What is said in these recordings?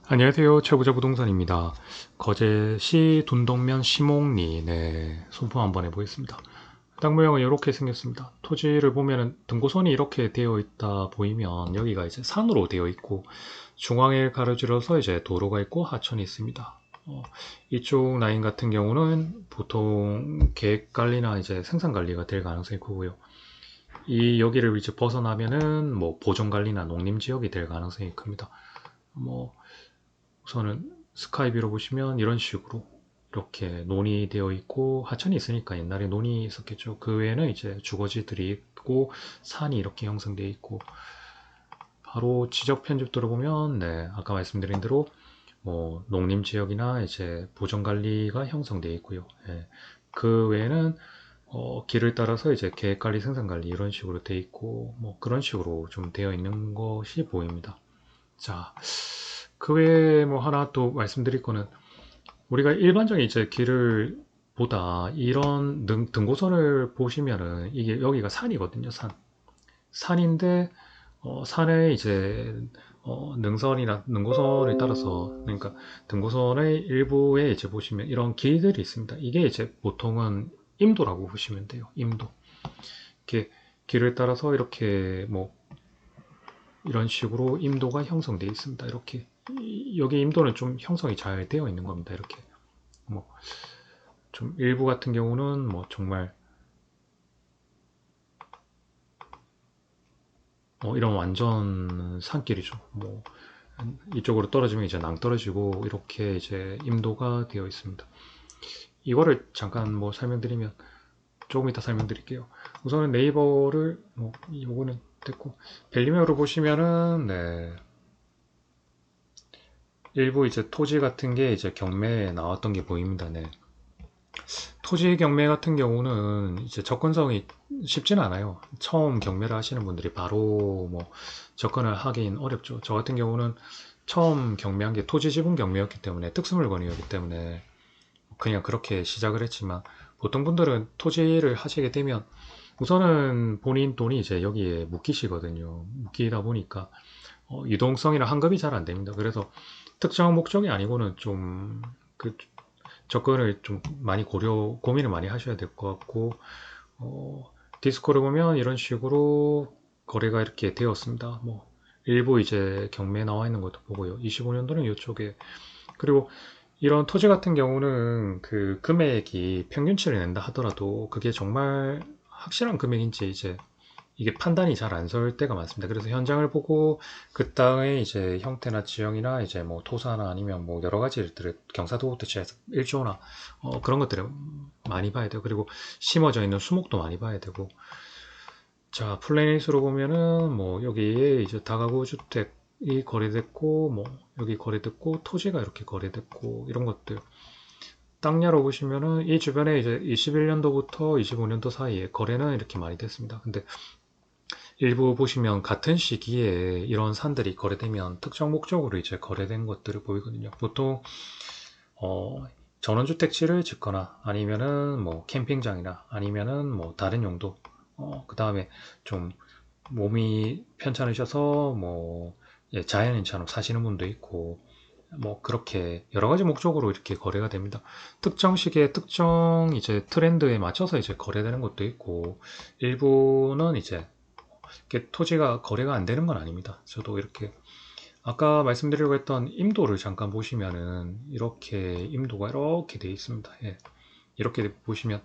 안녕하세요. 최고자 부동산입니다. 거제시 돈덕면 시목리 소품 한번 해보겠습니다. 땅 모양은 이렇게 생겼습니다. 토지를 보면은 등고선이 이렇게 되어 있다 보이면 여기가 이제 산으로 되어 있고 중앙에 가로질러서 이제 도로가 있고 하천이 있습니다. 이쪽 라인 같은 경우는 보통 계획 관리나 이제 생산 관리가 될 가능성이 크고요. 이 여기를 이제 벗어나면은 뭐 보존 관리나 농림 지역이 될 가능성이 큽니다. 뭐 우선은 스카이뷰로 보시면 이런 식으로 이렇게 논이 되어 있고 하천이 있으니까 옛날에 논이 있었겠죠. 그 외에는 이제 주거지들이 있고 산이 이렇게 형성되어 있고 바로 지적 편집도를 보면 아까 말씀드린 대로 뭐 농림 지역이나 이제 보전 관리가 형성되어 있고요. 그 외에는 길을 따라서 이제 계획 관리, 생산 관리 이런 식으로 되어 있고 뭐 그런 식으로 좀 되어 있는 것이 보입니다. 자, 그 외에 뭐 하나 또 말씀드릴 거는 우리가 일반적인 이제 길을 보다 이런 등고선을 보시면은 이게 여기가 산이거든요, 산. 산인데 산에 이제 능선이나 능고선에 따라서 그러니까 등고선의 일부에 이제 보시면 이런 길들이 있습니다. 이게 이제 보통은 임도라고 보시면 돼요. 임도. 이렇게 길을 따라서 이렇게 뭐 이런 식으로 임도가 형성되어 있습니다. 이렇게 여기 임도는 좀 형성이 잘 되어 있는 겁니다. 이렇게 뭐 좀 일부 같은 경우는 뭐 정말 이런 완전 산길이죠. 뭐 이쪽으로 떨어지면 이제 낭떠러지고 이렇게 이제 임도가 되어 있습니다. 이거를 잠깐 뭐 설명드리면 조금 이따 설명드릴게요. 우선은 네이버를 뭐 요거는 됐고 벨리메어로 보시면은 일부 이제 토지 같은 게 이제 경매에 나왔던 게 보입니다. 토지 경매 같은 경우는 이제 접근성이 쉽진 않아요. 처음 경매를 하시는 분들이 바로 뭐 접근을 하긴 어렵죠. 저 같은 경우는 처음 경매한 게 토지 지분 경매였기 때문에 특수물건이었기 때문에 그냥 그렇게 시작을 했지만 보통 분들은 토지를 하시게 되면 우선은 본인 돈이 이제 여기에 묶이시거든요. 묶이다 보니까 유동성이나 환급이 잘 안 됩니다. 그래서 특정 목적이 아니고는 좀그 접근을 좀 많이 고민을 많이 하셔야 될 것 같고, 어, 디스코를 보면 이런 식으로 거래가 이렇게 되었습니다. 뭐, 일부 이제 경매에 나와 있는 것도 보고요. 25년도는 이쪽에. 그리고 이런 토지 같은 경우는 그 금액이 평균치를 낸다 하더라도 그게 정말 확실한 금액인지 이제 이게 판단이 잘 안 설 때가 많습니다. 그래서 현장을 보고 그 땅의 이제 형태나 지형이나 이제 뭐 토사나 아니면 뭐 여러 가지 일들을 경사도부터 시작해서 일조나 그런 것들을 많이 봐야 돼요. 그리고 심어져 있는 수목도 많이 봐야 되고 자 플래닛으로 보면은 뭐 여기에 이제 다가구 주택이 거래됐고 뭐 여기 거래됐고 토지가 이렇게 거래됐고 이런 것들 땅야로 보시면은 이 주변에 이제 21년도부터 25년도 사이에 거래는 이렇게 많이 됐습니다. 근데 일부 보시면 같은 시기에 이런 산들이 거래되면 특정 목적으로 이제 거래된 것들을 보이거든요. 보통 어, 전원주택지를 짓거나 아니면은 뭐 캠핑장이나 아니면은 뭐 다른 용도 그 다음에 좀 몸이 편찮으셔서 뭐 자연인처럼 사시는 분도 있고 뭐 그렇게 여러 가지 목적으로 이렇게 거래가 됩니다. 특정 시기에 특정 이제 트렌드에 맞춰서 이제 거래되는 것도 있고 일부는 이제 이렇게 토지가 거래가 안 되는 건 아닙니다. 저도 이렇게 아까 말씀드리려고 했던 임도를 잠깐 보시면은 이렇게 임도가 이렇게 돼 있습니다. 이렇게 보시면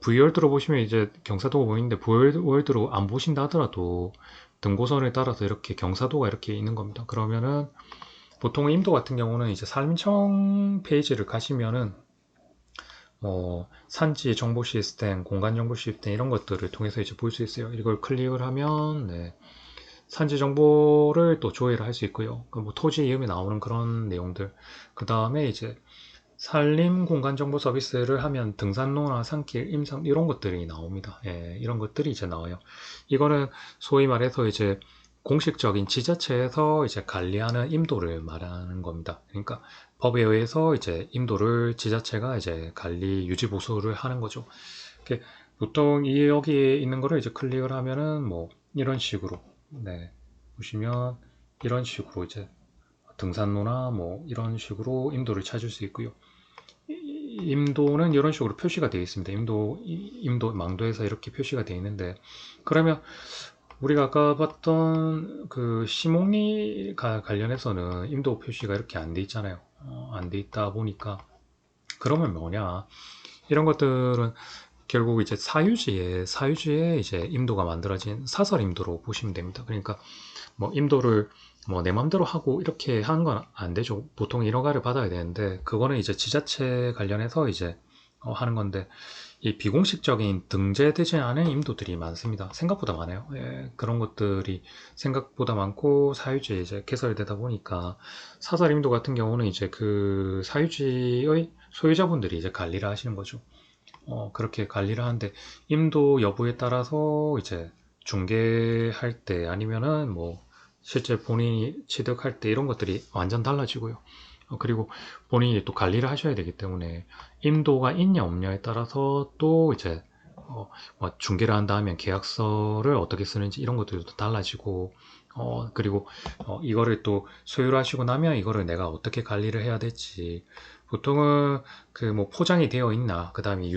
V월드로 보시면 이제 경사도가 보이는데 V월드로 안 보신다 하더라도 등고선에 따라서 이렇게 경사도가 이렇게 있는 겁니다. 그러면은 보통 임도 같은 경우는 이제 산림청 페이지를 가시면은 산지 정보 시스템, 공간 정보 시스템 이런 것들을 통해서 이제 볼 수 있어요. 이걸 클릭을 하면 산지 정보를 또 조회를 할 수 있고요. 그뭐 토지 이음이 나오는 그런 내용들. 그 다음에 이제 산림 공간 정보 서비스를 하면 등산로나 산길, 임상 이런 것들이 나옵니다. 이런 것들이 이제 나와요. 이거는 소위 말해서 이제 공식적인 지자체에서 이제 관리하는 임도를 말하는 겁니다. 그러니까 법에 의해서 이제 임도를 지자체가 이제 관리 유지 보수를 하는 거죠. 보통 여기에 있는 거를 이제 클릭을 하면은 뭐 이런 식으로 보시면 이런 식으로 이제 등산로나 뭐 이런 식으로 임도를 찾을 수 있고요. 임도는 이런 식으로 표시가 되어 있습니다. 임도 망도에서 이렇게 표시가 되어 있는데, 그러면 우리가 아까 봤던 그 시몽리 관련해서는 임도 표시가 이렇게 안 돼 있잖아요. 안 돼 있다 보니까, 그러면 뭐냐? 이런 것들은 결국 이제 사유지에 이제 임도가 만들어진 사설 임도로 보시면 됩니다. 그러니까 뭐 임도를 뭐 내 맘대로 하고 이렇게 하는 건 안 되죠. 보통 인허가를 받아야 되는데, 그거는 이제 지자체 관련해서 이제 하는 건데, 이 비공식적인 등재되지 않은 임도들이 많습니다. 생각보다 많아요. 예, 그런 것들이 생각보다 많고 사유지에 이제 개설되다 보니까, 사설 임도 같은 경우는 이제 그 사유지의 소유자분들이 이제 관리를 하시는 거죠. 그렇게 관리를 하는데, 임도 여부에 따라서 이제 중개할 때 아니면은 뭐 실제 본인이 취득할 때 이런 것들이 완전 달라지고요. 그리고 본인이 또 관리를 하셔야 되기 때문에 임도가 있냐 없냐에 따라서 또 이제 뭐 중개를 한다 하면 계약서를 어떻게 쓰는지 이런 것들도 달라지고, 그리고 이거를 또 소유를 하시고 나면 이거를 내가 어떻게 관리를 해야 될지, 보통은 그 뭐 포장이 되어 있나, 그 다음에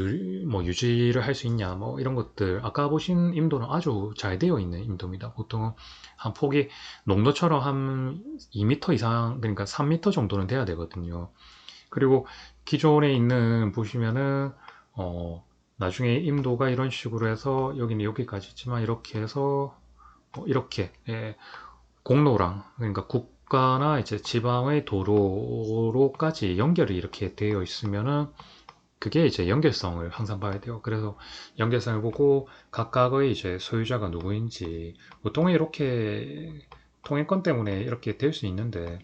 뭐 유지를 할 수 있냐, 뭐 이런 것들, 아까 보신 임도는 아주 잘 되어 있는 임도입니다. 보통은 한 폭이 농도처럼 한 2m 이상, 그러니까 3m 정도는 돼야 되거든요. 그리고 기존에 있는 보시면은 나중에 임도가 이런 식으로 해서 여기는 여기까지 있지만 이렇게 해서 이렇게, 예, 공로랑, 그러니까 국가나 이제 지방의 도로로까지 연결이 이렇게 되어 있으면은 그게 이제 연결성을 항상 봐야 돼요. 그래서 연결성을 보고 각각의 이제 소유자가 누구인지, 보통은 이렇게 통행권 때문에 이렇게 될 수 있는데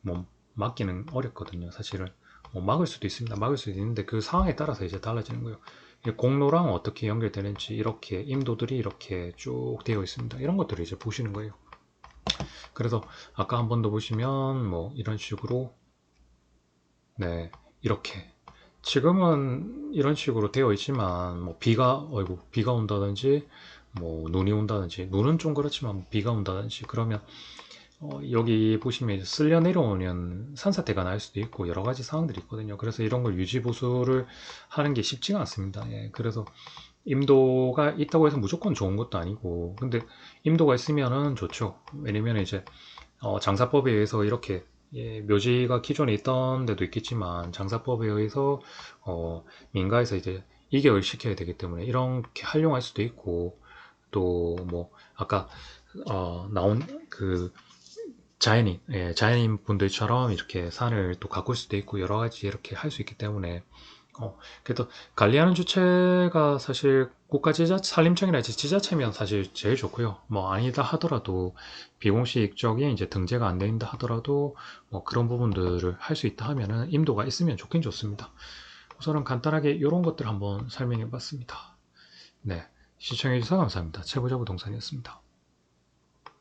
뭐 막기는 어렵거든요. 사실은 뭐 막을 수도 있습니다. 막을 수도 있는데 그 상황에 따라서 이제 달라지는 거예요. 공로랑 어떻게 연결되는지, 이렇게 임도들이 이렇게 쭉 되어 있습니다. 이런 것들을 이제 보시는 거예요. 그래서 아까 한 번 더 보시면 뭐 이런 식으로, 네, 이렇게 지금은 이런 식으로 되어 있지만 뭐 비가 온다든지 뭐 눈이 온다든지, 눈은 좀 그렇지만 비가 온다든지 그러면 여기 보시면 이제 쓸려 내려오면 산사태가 날 수도 있고 여러 가지 상황들이 있거든요. 그래서 이런 걸 유지 보수를 하는 게 쉽지가 않습니다. 예, 그래서 임도가 있다고 해서 무조건 좋은 것도 아니고, 근데 임도가 있으면은 좋죠. 왜냐면 이제 장사법에 의해서 이렇게, 예, 묘지가 기존에 있던 데도 있겠지만 장사법에 의해서 민가에서 이제 이격을 시켜야 되기 때문에 이렇게 활용할 수도 있고, 또 뭐 아까 나온 그 자연인, 예, 자연인 분들처럼 이렇게 산을 또 가꿀 수도 있고 여러 가지 이렇게 할 수 있기 때문에, 그래도 관리하는 주체가 사실 산림청이나 이제 지자체면 사실 제일 좋고요. 뭐 아니다 하더라도 비공식적인 이제 등재가 안 된다 하더라도 뭐 그런 부분들을 할 수 있다 하면은 임도가 있으면 좋긴 좋습니다. 우선은 간단하게 이런 것들 한번 설명해 봤습니다. 네. 시청해 주셔서 감사합니다. 최고자 부동산이었습니다.